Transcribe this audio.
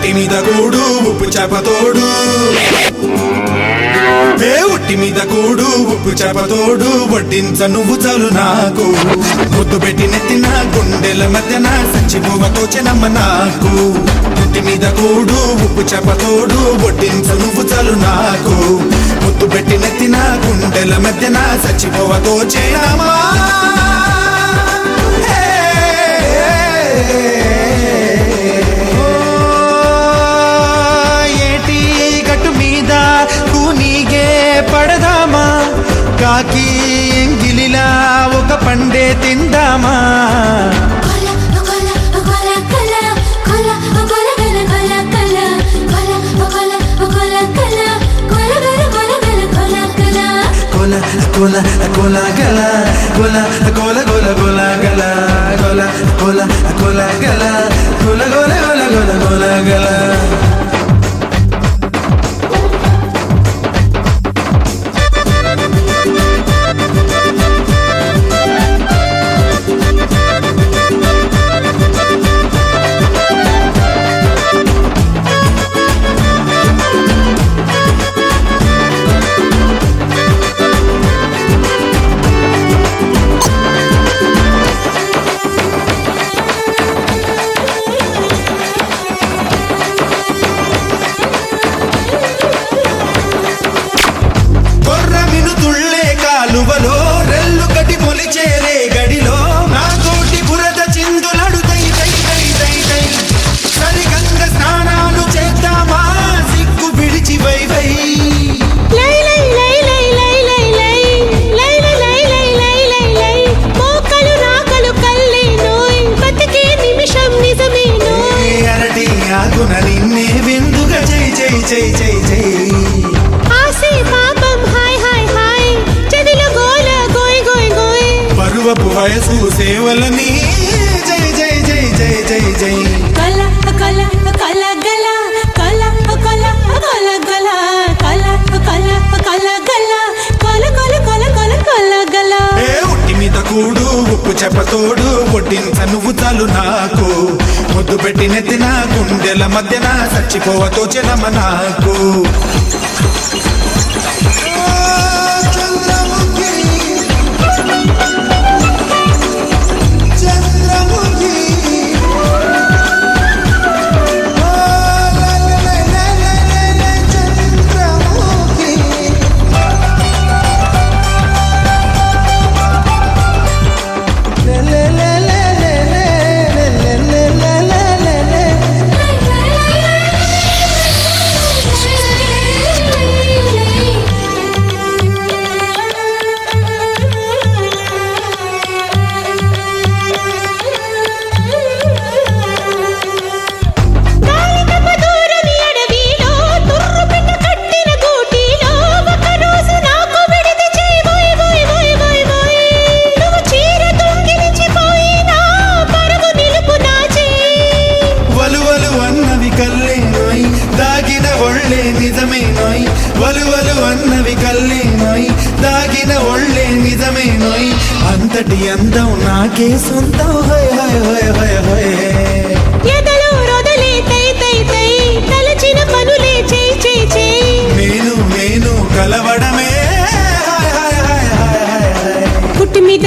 ఉట్టి మీద కూడు ఉప్పు చేపతోడు ఉట్టి మీద కూడు ఉప్పు చేపతోడు వడ్డించ నువ్వు చాలు నాకు ముద్దు పెట్టి నెత్తిన గుండెల మధ్యన సచ్చిపోవతో చెనమ్మ నాకు ఉట్టి మీద కూడు ఉప్పు చేపతోడు వడ్డించ నువ్వు చాలు నాకు ముద్దు పెట్టి నెత్తిన గుండెల మధ్యన సచ్చిపోవతో చెనమ్మా ఏటి గట్టు మీద కూనీగే పడదామా కాకి ఎంగిలిలా ఒక పండే తిందామా కోల కోల గల కోల కోల కోల కోల గల కోల కోల కోల గల కోల కోల కోల కోల కోల గల రెల్లు కటి మొలిచేరే గడిలో నా కోటి బురద చిందులడు సరిగంగ స్నానాలు చేద్దామా సిగ్గు విడిచి వై వై అరటి ఆగున నిన్నే విందుగా జై జై జై జై జై పరువపు వయసు సేవలని జై జై జై జై జై జై కల కల కల గల కల కల కల గల కల కల కల గల కల కల కల కల కల గల ఉట్టి మీద కూడు ఉప్పు చెప్పతోడు వడ్డించ నువ్వు చాలు నాకు ముద్దు పెట్టి నెత్తిన గుండెల మధ్యన చచ్చిపోవతో చెనమ్మ నాకు వలువలు అన్నవి కల్లేనోయ్ దాగిన ఒళ్ళే నిజమేనోయ్ అంతటి అందం నాకే సొంతం హోయ్ హోయ్ హోయ్ హోయ్ హోయ్ ఎదలో రొదలే తై తై తై తలచిన పనులే చేయి చేయి చేయి నేను కలవడమే హాయ్ హాయ్ హాయ్ హాయ్ హాయ్ పుట్టి మీద